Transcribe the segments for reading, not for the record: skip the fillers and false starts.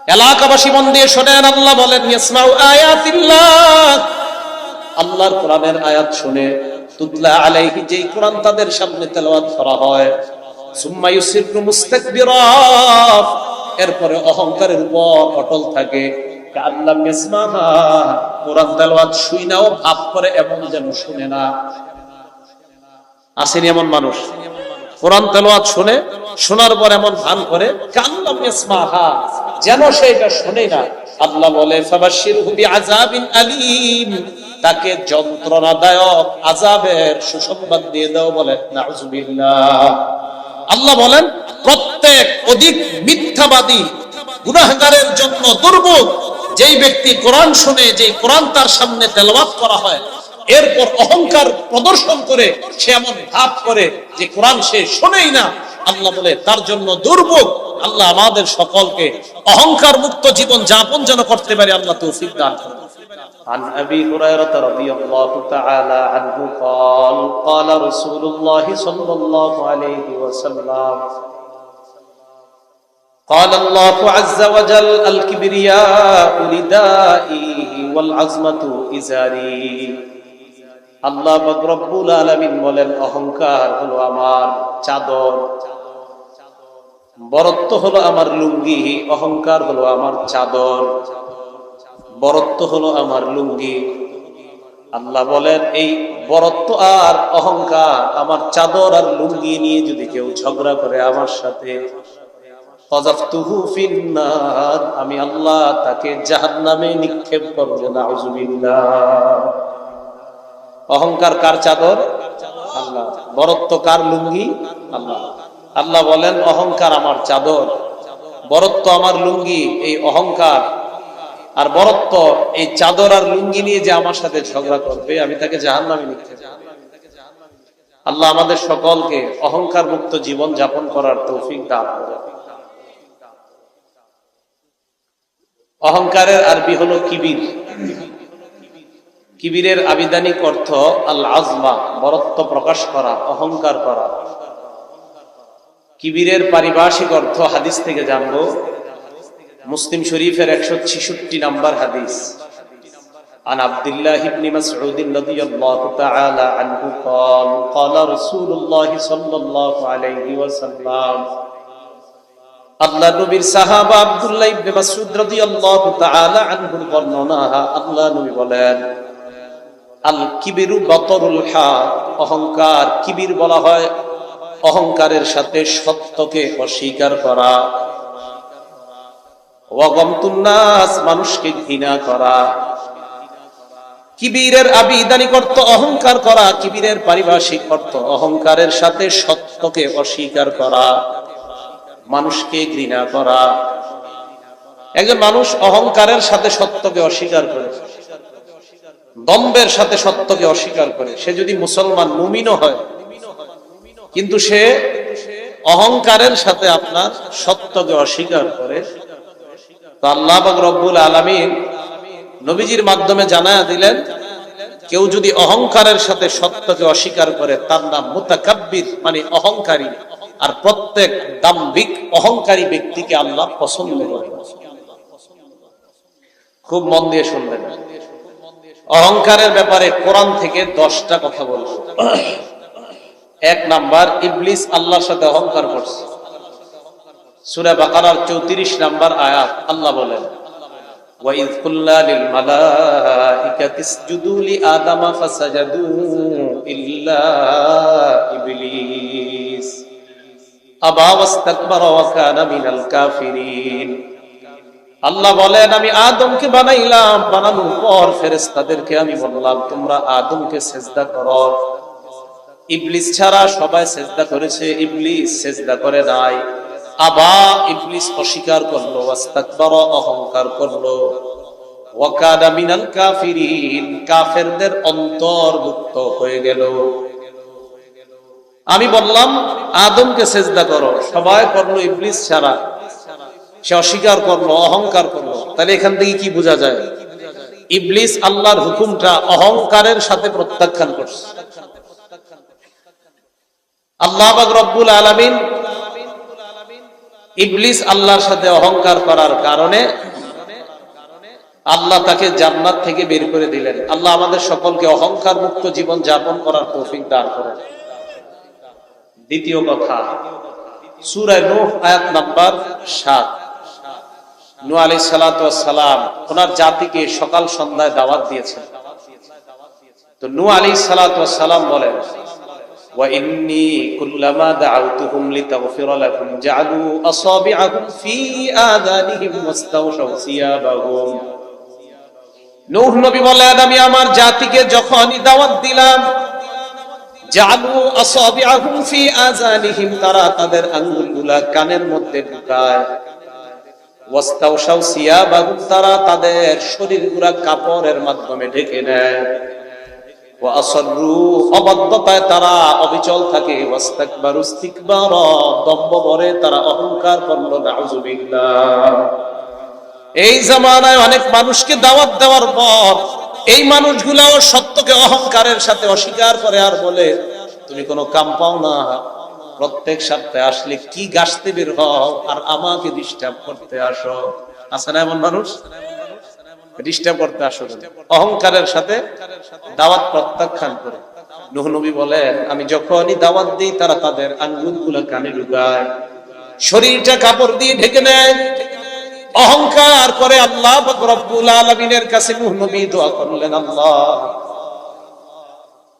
এলাকাবাসী মন দিয়ে শোনেন, আল্লাহ বলেন ইয়াসমাউ আয়াতিল্লাহ, আল্লাহর কোরআনের আয়াত শুনে, তুতলা আলাইহি, যেই কোরআন তাদের সামনে তেলাওয়াত করা হয়, সুম্মা ইউসিরু মুস্তাকবিরা, এরপরে অহংকারের উপর অটল থাকে, কাআল্লাম ইয়াসমাহা, কোরআন তেলাওয়াত শুইনাও ভাব করে এমন যেন শুনে না। আসেনি এমন মানুষ, কোরআন তেলাওয়াত শুনে, শোনার পর এমন ভান করে কাআল্লাম ইয়াসমাহা, যেন সে এটা শুনে না। আল্লাহ বলে ফাবাশশিরহু বিআযাবিন আলীম, তাকে যন্ত্রণাদায়ক আযাবের সুসংবাদ দিয়ে দাও। বলে নাউযুবিল্লাহ। আল্লাহ বলেন প্রত্যেক অধিক মিথ্যাবাদী গুনাহগারের জন্য দুর্ভোগ, যেই ব্যক্তি কোরআন শুনে, যেই কোরআন তার সামনে তেলাওয়াত করা হয়, এরপর অহংকার প্রদর্শন করে সে এমন ভাব করে যে কোরআন সে শোনেই না, আল্লাহ বলে তার জন্য দুর্ভোগ। আল্লাহ আমাদের সকলকে অহংকার মুক্ত জীবন যাপন যেন করতে পারে, আল্লাহ তৌফিক দান করুন। عن أبي هريرة رضي الله تعالى عنه قال قال رسول الله صلى الله عليه وسلم قال الله عز وجل الكبرياء ردائي والعظمة إزاري। আল্লাহ পাক রব্বুল আলামিন বলেন অহংকার হলো আমার চাদর, বরত্ব হলো আমার লুঙ্গি। অহংকার হলো আমার চাদর, বরত্ব হলো আমার লুঙ্গি। আল্লাহ বলেন এই বরত্ব আর অহংকার, আমার চাদর আর লুঙ্গি নিয়ে যদি কেউ ঝগড়া করে আমার সাথে, ফাযাফতুহু ফিন্নার, আমি আল্লাহ তাকে জাহান্নামে নিক্ষেপ করব। নাউযুবিল্লাহ। অহংকার কার চাদর? আল্লাহ। বরত্ব কার লুঙ্গি? আল্লাহ। আল্লাহ বলেন অহংকার আমার চাদর, বরত্ব আমার লুঙ্গি। এই অহংকার আর বরত্ব, এই চাদর আর লুঙ্গি নিয়ে যে আমার সাথে ঝগড়া করবে, আমি তাকে জাহান্নামে নিক্ষেপ করব। আল্লাহ আমাদের সকলকে অহংকার মুক্ত জীবন যাপন করার তৌফিক দান করুন। অহংকারের আরবি হলো কিবির। কিবিরের আবিধানিক অর্থ আল আজমা, বরত্ব প্রকাশ করা, অহংকার করা। কিবিরের পারিভাষিক অর্থ হাদিস থেকে জানবো। মুসলিম শরীফের 166 নম্বর হাদিস। عن عبد الله بن مسعود رضي الله تعالى عنه قال قال رسول الله صلى الله عليه وسلم। আল্লাহ নবীর সাহাবা আব্দুল্লাহ ইবনে মাসউদ রাদিয়াল্লাহু তাআলা আনহুর বর্ণনা। আল্লাহ নবী বলেন আল কিবিরু বাতরুল হক, অহংকার। কিবির বলা হয় অহংকারের সাথে সত্যকে অস্বীকার করা। ওয়াগামতুন নাস, মানুষকে ঘৃণা করা। কিবিরের আবিধানিক অর্থ অহংকার করা, কিবিরের পারিভাষিক অর্থ অহংকারের সাথে সত্যকে অস্বীকার করা, মানুষকে ঘৃণা করা। একজন মানুষ অহংকারের সাথে সত্যকে অস্বীকার করে, দম্ভের সাথে সত্যকে অস্বীকার করে, সে যদি মুসলমান মুমিনও হয়, কিন্তু সে অহংকারের সাথে আপনার সত্যকে অস্বীকার করে, তো আল্লাহ পাক রব্বুল আলামিন নবীজির মাধ্যমে জানায়া দিলেন, কেউ যদি অহংকারের সাথে সত্যকে অস্বীকার করে তার নাম মুতাকাব্বির, মানে অহংকারী। আর প্রত্যেক দাম্ভিক অহংকারী ব্যক্তিকে আল্লাহ পছন্দ করেন। খুব মন দিয়ে শুনবেন। অহংকারের ব্যাপারে কোরআন থেকে 10টা কথা বলবো। 1 নাম্বার, ইবলিস আল্লাহর সাথে অহংকার করছে। সূরা বাকারার 34 নাম্বার আয়াত, আল্লাহ বলেন ওয়াইয কুল্লা লিল মালাইকাতি ইসজুদু লি আদামা ফাসাজাদু ইল্লা ইবলিস আবা ওয়াস্তাকবারা ওয়া কানা মিনাল কাফিরিন। আল্লাহ বলেন আমি আদমকে বানাইলাম, বানানোর পর ফেরেশতাদেরকে আমি বললাম তোমরা আদমকে সিজদা করো। ইবলিস ছাড়া সবাই সিজদা করেছে, ইবলিস সিজদা করে নাই। আবা, ইবলিস অস্বীকার করলো, ওয়াস্তাকবারা, অহংকার করলো, ওয়া কানা মিনাল কাফিরিন, কাফেরদের অন্তর্ভুক্ত হয়ে গেল। আমি বললাম আদমকে সিজদা করো, সবাই করলো, ইবলিস ছাড়া। সে অস্বীকার করলো, অহংকার করলো। তাহলে এখান থেকে কি বোঝা যায়? ইবলিস আল্লাহর হুকুমটা অহংকারের সাথে প্রত্যাখ্যান করছে। আল্লাহ পাক রব্বুল আলামিন ইবলিস আল্লাহর সাথে অহংকার করার কারণে আল্লাহ তাকে জান্নাত থেকে বের করে দিলেন। আল্লাহ আমাদের সকলকে অহংকার মুক্ত জীবন যাপন করার তৌফিক দান করেন। দ্বিতীয় কথা, সূরা নূহ আয়াত নাম্বার 7। নূহ আলাইহিস সালাতু ওয়াস সালাম ওনার জাতিকে সকাল সন্ধ্যায় দাওয়াত দিয়েছেন। তো নূহ আলাইহিস সালাতু ওয়াস সালাম বলেন, ওয়া ইন্নী কুল্লামা দাআউতুহুম লিতাগফিরা লাহুম জাআলু আসাবিআহুম ফি আযানিহিম ওয়াস্তাগশাউ সিয়াবাহুম। নূহ নবী বলেন, আমি আমার জাতিকে যখনই দাওয়াত দিলাম, জাআলু আসাবিআহুম ফি আযানিহিম, তারা তাদের আঙ্গুলগুলা কানের মধ্যে ঢুকায়, ওয়াস্তাগশাউ সিয়াবাহুম, তারা তাদের শরীরগুলা কাপড়ের মাধ্যমে ঢেকে নেয়, ওয়া আসররু, অবাধ্যতায় তারা অবিচল থাকে, ওয়াস্তাকবারু ইস্তিকবারা, দম্ভ ভরে তারা অহংকার করল। নাউযুবিল্লাহ। এই জামানায় অনেক মানুষকে দাওয়াত দেওয়ার পর এই মানুষগুলাও সত্যকে অহংকারের সাথে অস্বীকার করে আর বলে, তুমি কোনো কাম পাও না, প্রত্যেক সপ্তাহে আসলে কি গাছতে বের হও আর আমাকে ডিস্টার্ব করতে আসো। আছে না এমন মানুষ? ডিস্টার্ব করতে আসো। অহংকারের সাথে দাওয়াত প্রত্যাখ্যান করে। নূহ নবী বলেন, আমি যখনই দাওয়াত দিই তারা তাদের আঙ্গুলগুলো কানে ঢুকায়, শরীরটা কাপড় দিয়ে ঢেকে নেয়, অহংকার করে। আল্লাহ পাক রব্বুল আলামিনের কাছে নূহ নবী দোয়া করলেন, আল্লাহ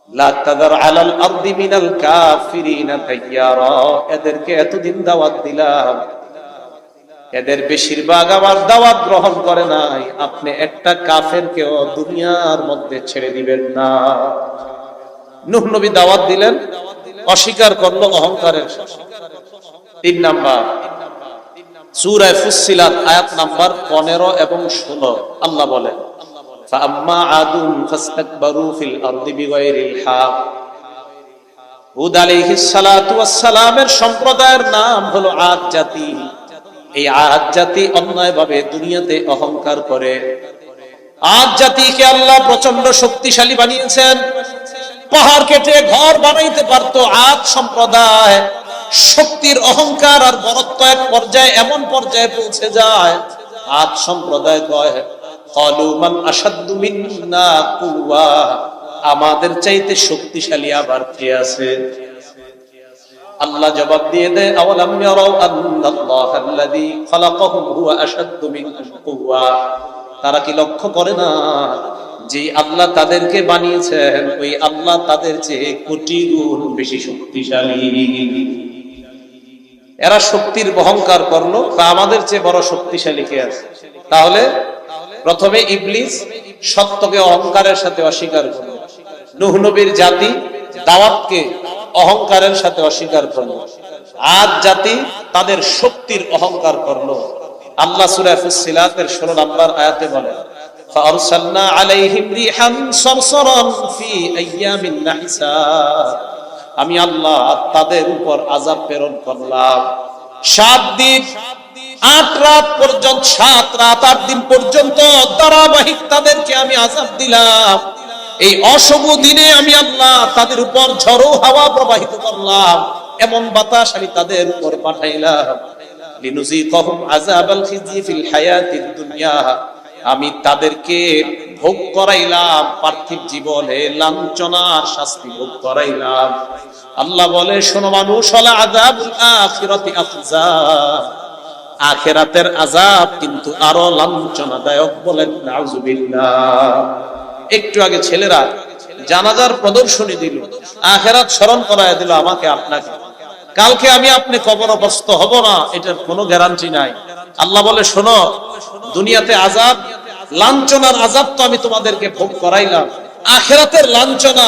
লা তাদার আলাল আরদি মিনাল কাফিরিনা তাইয়ারা, এদেরকে এতদিন দাওয়াত দিলাম, এদের বেশিরভাগ আবার দাওয়াত গ্রহণ করে নাই, আপনি একটা কাফেরকেও দুনিয়ার মধ্যে ছেড়ে দিবেন না। নূহ নবী দাওয়াত দিলেন, অস্বীকার করলো অহংকারের সাথে। 3 নাম্বার, সূরা ফুসসিলাত আয়াত নাম্বার 15 এবং 16, আল্লাহ বলেন, ফাআম্মা আদুন ফাস্তাকবারু ফিল আরদি বিগাইরিল হক। হুদ আলাইহিস সালাতু ওয়াস সালামের সম্প্রদায়ের নাম হলো আদ জাতি। এই আদ জাতি অন্যায়ভাবে দুনিয়াতে অহংকার করে। আদ জাতিকে আল্লাহ প্রচন্ড শক্তিশালী বানিয়েছেন, পাহাড় কেটে ঘর বানাইতে পারতো আদ সম্প্রদায়। শক্তির অহংকার আর বরত্ব এক পর্যায়ে এমন পর্যায়ে পৌঁছে যায়, আদ সম্প্রদায় কয়, ক্বালু মান আশাদ্দু মিন্না কুওয়া, আমাদের চাইতে শক্তিশালী আবার কে আছে? আল্লাহ জবাব দিয়ে দেয়, আওয়ালাম ইয়ারাউ আন্নাল্লাহাল্লাযী খালাকাহুম হুয়া আশাদ্দু মিনহুম কুওয়া, তারা কি লক্ষ্য করে না যে আল্লাহ তাদেরকে বানিয়েছেন ওই আল্লাহ তাদের চেয়ে কোটি গুণ বেশি শক্তিশালী। এরা শক্তির অহংকার করলো, তা আমাদের চেয়ে বড় শক্তিশালী কে আছে? তাহলে প্রথমে ইবলিস সত্যকে অহংকারের সাথে অস্বীকার করলো, নূহ নবীর জাতি দাওয়াতকে অহংকারের সাথে অস্বীকার করলো, আদ জাতি তাদের শক্তির অহংকার করলো। আল্লাহ সূরা ফুসসিলাতের 16 নম্বর আয়াতে বলেন, ফাআরসালনা আলাইহিম রিহান সারসারান ফি আইয়ামিন নাহিসাত, আমি আল্লাহ তাদের উপর আযাব প্রেরণ করলাম 7 দিন 8 রাত পর্যন্ত, 7 রাত 8 দিন পর্যন্ত ধারাবাহিক তাদেরকে আমি আযাব দিলাম। এই অশুভ দিনে আমি আল্লাহ তাদের উপর ঝড়ো হাওয়া প্রবাহিত করলাম, এমন বাতাস আমি তাদের উপর পাঠাইলাম। লিনুযীকাহুম আযাবাল খিজি ফিল হায়াতিদ দুনিয়া, আমি তাদেরকে ভোগ করাইলাম পার্থিব জীবনে লাঞ্ছনার শাস্তি ভোগ করাইলাম। আল্লাহ বলে, শোনো মানুষ, ওয়ালা আযাবুল আখিরাতি আখজা, আখিরাতের আযাব কিন্তু আরো লাঞ্ছনাদায়ক। বলেন নাউযুবিল্লাহ। একটু আগে ছেলেরা জানাজার প্রদর্শনী দিল, আখিরাত স্মরণ করায় দিল আমাকে আপনাকে। কালকে আমি আপনি কবরগ্রস্ত হব না, এটার কোনো গ্যারান্টি নাই। আল্লাহ বলে, শোনো, দুনিয়াতে আযাব, লাঞ্ছনার আযাব তো আমি তোমাদেরকে ভোগ করাইলাম, আখিরাতের লাঞ্ছনা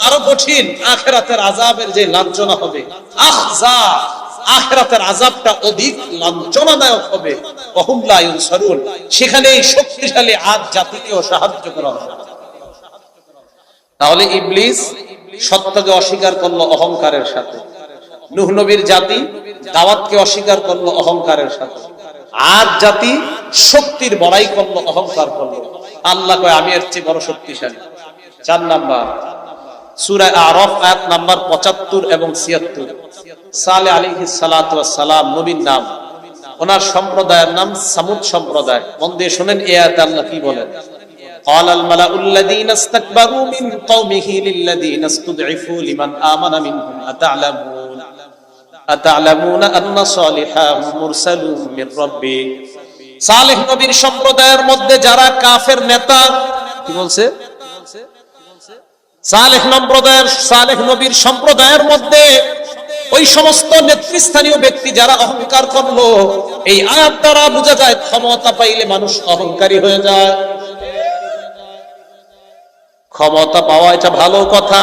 আরো কঠিন। আখিরাতের আযাবের যে লাঞ্ছনা হবে, আখজা, আখিরাতের আযাবটা অধিক লাঞ্ছনাদায়ক হবে। ওহুম লা ইউনসারুন, সেখানে এই শক্তিশালী আদ জাতিকেও সাহায্য করা হবে। তাহলে ইবলিস সত্যকে অস্বীকার করলো অহংকারের সাথে, নূহ নবীর জাতি দাওয়াতকে অস্বীকার করলো অহংকারের সাথে, আদ জাতি শক্তির বড়াই করলো, অহংকার করলো। আল্লাহ কয়, আমি এর চেয়ে বড় শক্তিশালী। 4 নাম্বার, সূরা আরাফ আয়াত নাম্বার 75 এবং 76। সালেহ আলাইহিস সালাতু ওয়াস সালাম নবীর নাম, ওনার সম্প্রদায়ের নাম সামুদ সম্প্রদায়। মন দিয়ে শুনেন এই আয়াতে আল্লাহ কি বলেন। قال الملأ الذين استكبروا من قومه للذين استضعفوا لمن آمن منهم أتعلمون أن صالحا مرسل من ربي। সালেহ নবীর সম্প্রদায়ের মধ্যে যারা কাফের নেতা, কি বলছে, সালেহ নবীর সম্প্রদায়ের মধ্যে ওই সমস্ত নেতৃস্থানীয় ব্যক্তি যারা অহংকার করলো, এই আয়াত দ্বারা বোঝা যায় ক্ষমতা পাইলে মানুষ অহংকারী হয়ে যায়। ক্ষমতা পাওয়া এটা ভালো কথা,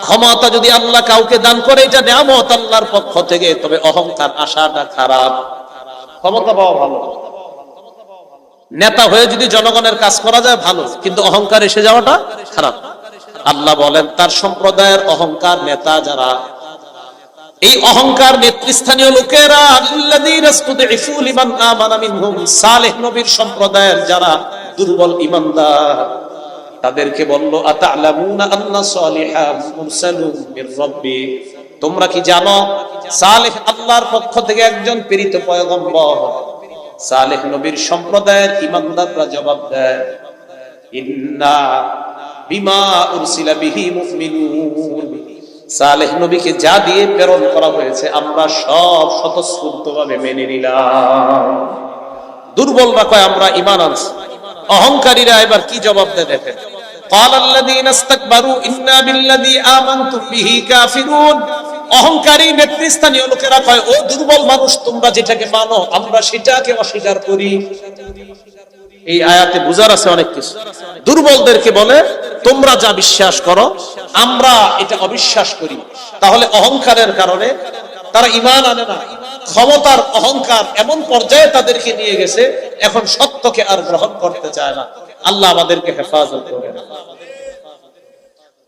ক্ষমতা যদি আল্লাহ কাউকে দান করে এটা নিয়ামত আল্লাহর পক্ষ থেকে, তবে অহংকার আসাটা খারাপ। ক্ষমতা পাওয়া ভালো, নেতা হয়ে যদি জনগণের কাজ করা যায় ভালো, কিন্তু অহংকার এসে যাওয়াটা খারাপ। আল্লাহ বলেন তার সম্প্রদায়ের অহংকার নেতা যারা, এই অহংকার নেতৃস্থানীয় লোকেরা, সালেহ নবীর সম্প্রদায়ের যারা দুর্বল ঈমানদার, তাদেরকে বলল আতা'লামুনা আন্না সালিহান মুরসালুন মির রাব্বি, তোমরা কি জানো সালেহ আল্লাহর পক্ষ থেকে একজন প্রেরিত পয়গম্বর। সালেহ নবীর সম্প্রদায়ের ঈমানদাররা জবাব দেয় ইন্না বিমা উরসিলা বিহি মুমিনুন, সালেহ নবীকে যা দিয়ে প্রেরণ করা হয়েছে আমরা সব স্বতঃস্ফূর্তভাবে মেনে নিলাম। দুর্বলরা কয় আমরা ঈমান আনছি, অহংকারীরা এবার কি জবাব দেয় দেখেন। قال الذين استكبروا إنا بالذي آمنتم به كافرون, অহংকারী নেতৃস্থানীয় লোকেরা কয় ও দুর্বল মানুষ, তোমরা যেটাকে মানো আমরা সেটাকে অস্বীকার করি। এই আয়াতে বুঝার আছে অনেক কিছু। দুর্বলদেরকে বলে তোমরা যা বিশ্বাস করো আমরা এটা অবিশ্বাস করি। তাহলে অহংকারের কারণে তারা ঈমান আনে না। ক্ষমতার অহংকার এমন পর্যায়ে তাদেরকে নিয়ে গেছে এখন সত্যকে আর গ্রহণ করতে চায় না। আল্লাহ আমাদেরকে হেফাজত করেন।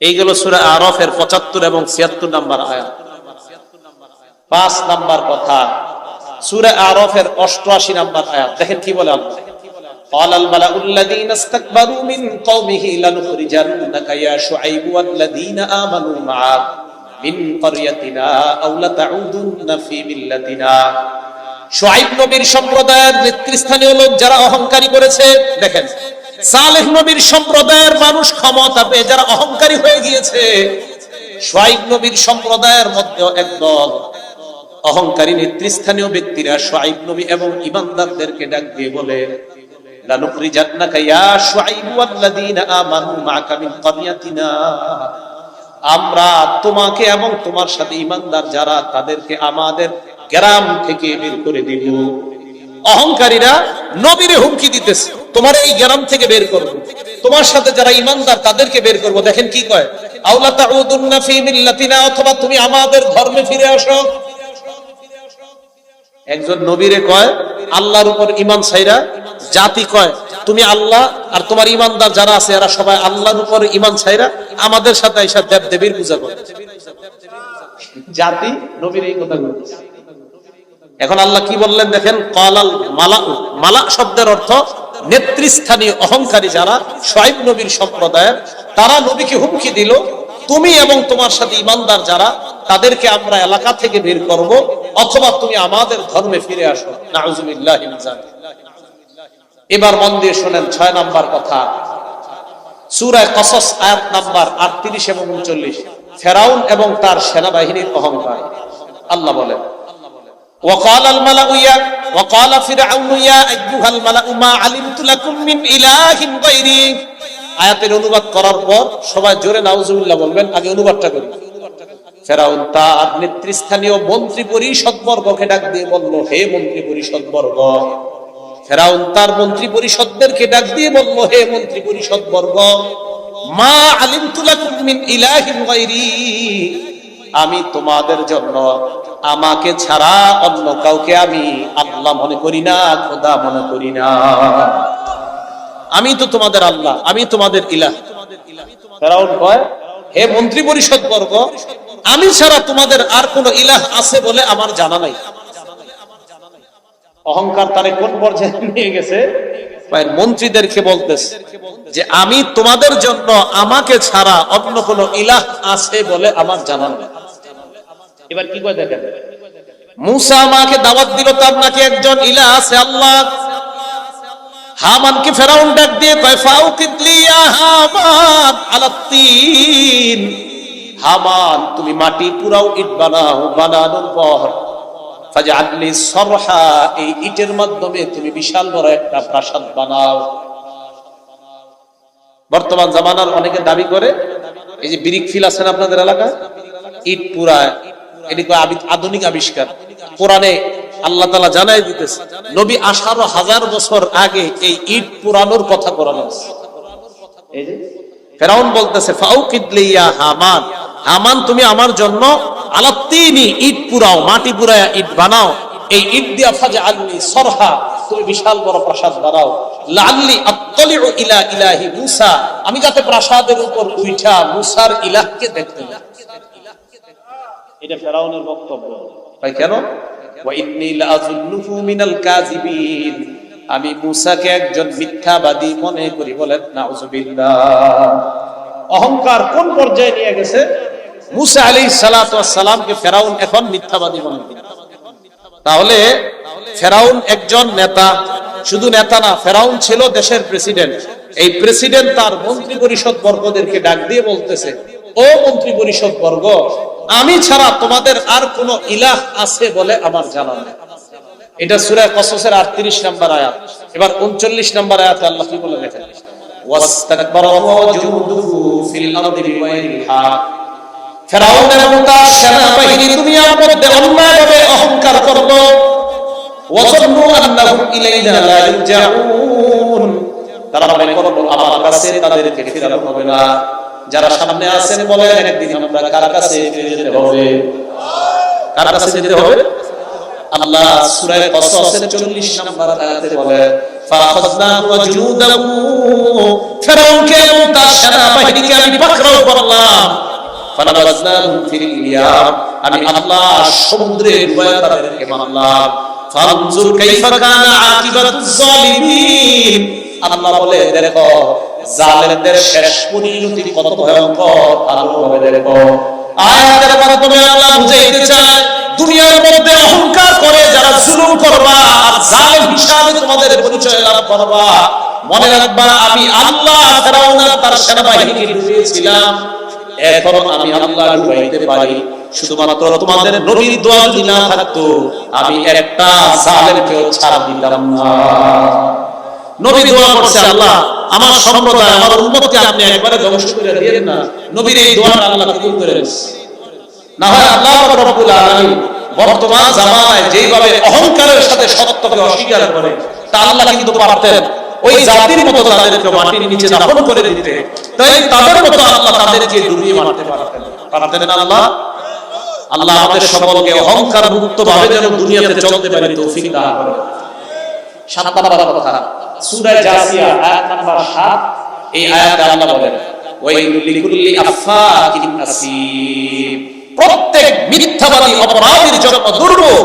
এইগুলো সূরা আরাফের ৭৫ এবং ৭৬ নম্বর আয়াত। ৫ নম্বর কথা সূরা আরাফের ৮৮ নম্বর আয়াত, দেখেন কি বলে আল্লাহ। قال الملأ الذين استكبروا من قومه لنخرجنك يا شعيب والذين آمنوا معك من قريتنا أو لتعودن في ملتنا। শুআইব নবীর সম্প্রদায়ের নেতৃস্থানীয় লোক যারা অহংকারী করেছে, দেখেন সালেহ নবীর সম্প্রদায়ের মানুষ ক্ষমতা পেয়ে যারা অহংকারী হয়ে গিয়েছে, শুআইব নবীর সম্প্রদায়ের মধ্যে একদল অহংকারী নেতৃস্থানীয় ব্যক্তিরা শুআইব নবী এবং ঈমানদারদেরকে ডাক দিয়ে বলে লানুখরিজান্নাকা ইয়া শুআইব ওয়াল্লাযীনা আমানু মা'আকা মিন ক্বরিয়াতিনা, আমরা তোমাকে এবং তোমার সাথে ঈমানদার যারা তাদেরকে আমাদের গ্রাম থেকে বের করে দিব। অহংকারীরা নবীরে হুমকি দিতেছে তোমার এই গ্রাম থেকে বের করব, তোমার সাথে যারা ঈমানদার তাদেরকে বের করব। দেখেন কি কয়, আওলা তাউদুন্না ফি মিল্লাতিনা, অথবা তুমি আমাদের ধর্মে ফিরে আসো। একজন নবীরে কয় আল্লাহর উপর ঈমান ছাইরা, জাতি কয় তুমি আল্লাহ আর তোমার ঈমানদার যারা আছে এরা সবাই আল্লাহর উপর ঈমান ছাইরা আমাদের সাথে এসে দেব দেবীর পূজা করে। জাতি নবীর এই কথা বলছে। এখন আল্লাহ কি বললেন দেখেন, ক্বালাল মালাউ, মালা শব্দের অর্থ নেতৃস্থানীয় অহংকারী যারা শুআইব নবীর সম্প্রদায়ের, তারা নবীকে হুমকি দিল তুমি এবং তোমার সাথে ঈমানদার যারা তাদেরকে আমরা এলাকা থেকে বের করব, অথবা তুমি আমাদের ধর্মে ফিরে আসো। নাউযুবিল্লাহি মিন যালিক। এবার মন দিয়ে শুনেন ৬ নাম্বার কথা, সূরা কসস আয়াত নাম্বার ৩৮ এবং ৩৯, ফেরাউন এবং তার সেনাবাহিনীর অহংকার। আল্লাহ বলেন وقال الملأ يا وقال فرعون يا ايها الملأ ما علمت لكم من اله غيري। আয়াতের অনুবাদ করার পর সবাই জোরে নাউজুবিল্লাহ বলবেন। আগে অনুবাদটা করি। ফেরাউন তার নেতৃস্থানীয় মন্ত্রী পরিষদ বর্গকে ডাক দিয়ে বলল, হে মন্ত্রী পরিষদ বর্গ। ফেরাউন তার মন্ত্রী পরিষদদেরকে ডাক দিয়ে বলল, হে মন্ত্রী পরিষদ বর্গ, মা আলিমতু লাকুম মিন ইলাহিন গায়রি, আমি তোমাদের জন্য আমাকে ছাড়া অন্য কাউকে আমি আল্লাহ মনে করি না, খোদা মনে করি না। আমি তো তোমাদের আল্লাহ, আমি তোমাদের ইলাহ। ফেরাউন কয়, হে মন্ত্রী পরিষদ বর্গ, আমি ছাড়া তোমাদের আর কোন ইলাহ আছে বলে আমার জানা নাই। অহংকার তারে কোন পর্যায়ে নিয়ে গেছে, মন্ত্রীদেরকে বলতেছে যে আমি তোমাদের জন্য আমাকে ছাড়া অন্য কোন ইলাহ আছে বলে আমার জানা নাই। এবার কি কয় দেখেন, মুসা আমাকে দাওয়াত দিল, তার নাকি একজন ইলাহ আছে, আল্লাহ। হামানকে ফেরাউন ডাক দিয়ে কয় ফাউকিদ লি ইয়া হামান আলাত তিন, হামান তুমি মাটি পুরাও, ইট বানাও, বানানোর পর ফাজআল লি সরহা, এই ইটের মাধ্যমে তুমি বিশাল বড় একটা প্রাসাদ বানাও। বর্তমান জামানার অনেকে দাবি করে এই যে ব্রিক ফিল আছেন আপনাদের এলাকায়, ইট পুরায়, এটি আধুনিক আবিষ্কার। কোরআনে আল্লাহ তাআলা জানাই দিতেছে নবী 18,000 বছর আগে এই ইট পুরানোর কথা কোরআনে আছে। এই যে ফেরাউন বলতেছে ফাউকিদ লি ইয়া হামান, হামান তুমি আমার জন্য আলাত্তিনি ইট পুরাও, মাটি পুরায়া ইট বানাও, এই ইট দিয়া ফাজআলনি সরহা, তুমি বিশাল বড় প্রাসাদ বানাও, লাআল্লি আত্তালিউ ইলা ইলাহি মুসা, আমি যাতে প্রাসাদের উপর উঠা মুসার ইলাহকে দেখতে পাই। এটা ফেরাউনের বক্তব্য। ভাই কেন? ওয়া ইন্নী লাআযুন্নুহু মিনাল কাযিবিন, আমি মুসাকে একজন মিথ্যাবাদী মনে করি। বলেন নাউযুবিল্লাহ। অহংকার কোন পর্যায়ে নিয়ে গেছে? মুসা আলাইহিস সালাতু ওয়াস সালামকে ফেরাউন এখন মিথ্যাবাদী মনে করে। তাহলে ফেরাউন একজন নেতা, শুধু নেতা না, ফেরাউন ছিল দেশের প্রেসিডেন্ট। এই প্রেসিডেন্ট তার মন্ত্রী পরিষদ বর্গদেরকে ডাক দিয়ে বলতেছে, ও মন্ত্রী পরিষদ বর্গ, আমি ছাড়া তোমাদের আর কোন ইলাহ আছে বলে আমার জানা নেই। এটা সূরা কসসের 38 নম্বর আয়াত। এবার 39 নম্বর আয়াতে আল্লাহ কি বলে দেখেন, ওয়াস্তাকবারা ওয়া জুনুদুহু ফিল আরদি বিগাইরিল হক, ফেরাউন এবং তার সেনাবাহিনী দুনিয়ার মধ্যে অন্যায়ভাবে অহংকার করলো, ওয়াযান্নু আন্নাহুম ইলাইনা লা ইরজাউন, তারা মনে করলো আমার কাছে তাদেরকে ফিরানো হবে না। যারা সামনে আছেন বলেন একদিন আমরা কার কাছে ফিরে যেতে হবে? কার কাছে যেতে হবে? আল্লাহ সূরা কসসের 40 নম্বর আয়াতে বলে ফাখাযনাহু ওয়া জুনুদাহু, ফেরাউনকে এবং তার সেনাবাহিনীকে আমি পাকড়াও করলাম, ফানাবাযনাহুম ফিল ইয়াম, আমি আল্লাহ সমুদ্রে ডুবাইয়া তাদেরকে মারলাম। ফানজুর কাইফা কানা আকিবাতুজ জালিমিন, আল্লাহ বলে দেখো জালেমদের শেষ পরিণতি কত ভয়ঙ্কর, ভালোভাবে দেখো। আয়াতের মাধ্যমে আল্লাহ বুঝাইতে চায় দুনিয়ার মধ্যে অহংকার করে যারা জুলুম করবা আর জালেম হিসাবে তোমাদের পরিচয় লাভ করবা, মনে রাখবা আমি আল্লাহ ফেরাউন আর তার সেনাবাহিনীকে ডুবিয়েছিলাম, এখন আমি আল্লাহ ডুবাইতে পারি। শুধুমাত্র তোমাদের নবীর দোয়া যদি না থাকতো আমি একটা জালেমকেও ছাড় দিতাম না। নবী দোয়া করছে, আল্লাহ আমার সম্প্রদায় আমার উম্মতকে আপনি একবারে ধ্বংস করে দিয়েন না। নবীর এই দোয়াটা আল্লাহ কবুল করেন। না হয় আল্লাহ রাব্বুল আলামিন বর্তমান জামানায় যেভাবে অহংকারের সাথে সত্যকে অস্বীকার করে, তা আল্লাহ কিন্তু পারতেন ওই জাতির মতো তাদেরকে মাটির নিচে দাফন করে দিতে, তাই তাদের মতো আল্লাহ তাদেরকে ডুবিয়ে মারতে পারতেন না আল্লাহ। আল্লাহ আমাদের সকলকে অহংকার মুক্ত ভাবে যেন দুনিয়াতে চলতে পারি তৌফিক দান করেন। 7 নম্বর কথা সূরা জাসিয়া আয়াত নাম্বার 7, এই আয়াতে আল্লাহ বলেন ওয়াইলুল লিকুল্লি আফফাকিন আসীম, প্রত্যেক মিথ্যাবাদী অপরাধীর জন্য দুর্ভোগ।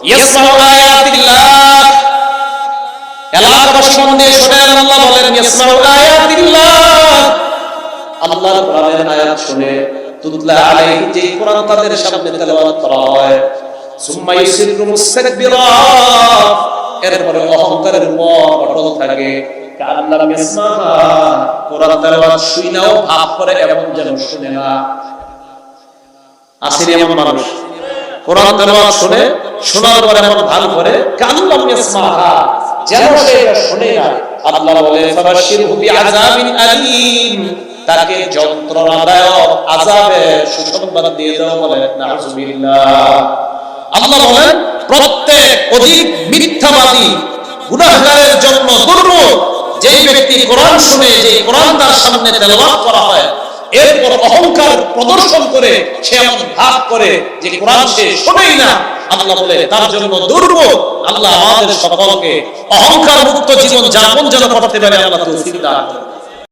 ইয়াসমাউ আয়াতিল্লাহ, এলাকাবাসী মন দিয়ে শুনেন, আল্লাহ বলেন ইয়াসমাউ আয়াতিল্লাহ, আল্লাহর কোরআনের আয়াত শুনে তুতলা আলাইহি, যে কোরআন তাদের সামনে তেলাওয়াত করা হয়, সুম্মা ইউসিরু মুস্তাকবিরা, এরপরে অহংকারের উপর অটল থাকে, কাআন্না লাম ইয়াসমাহা, কোরআন তেলাওয়াত শুনেও ভাব করে এমন যেন শুনে না। আসেনি এমন মানুষ কোরআন তেলাওয়াত শুনে, শোনার পর এমন ভান করে কাআন্না লাম ইয়াসমাহা, যেন সে শুনে না। আল্লাহ বলে ফাবাশশিরহু বিআযাবিন আলীম, তাকে যন্ত্রণাদায়ক আযাবের সুসংবাদ দিয়ে দাও। বলে নাউযুবিল্লাহ। আল্লাহ বলেন প্রত্যেক অধিক মিথ্যাবাদী গুনাহগারের জন্য দুর্ভোগ, যেই ব্যক্তি কোরআন শুনে, যে কোরআন তার সামনে তেলাওয়াত করা হয়, এরপর অহংকার প্রদর্শন করে সে এমন ভাব করে যে কোরআন সে শোনেই না, আল্লাহ বলে তার জন্য দুর্ভোগ। আল্লাহ আমাদের সকলকে অহংকার মুক্ত জীবন যাপন যেন করতে পারে আল্লাহ তৌফিক দান করেন।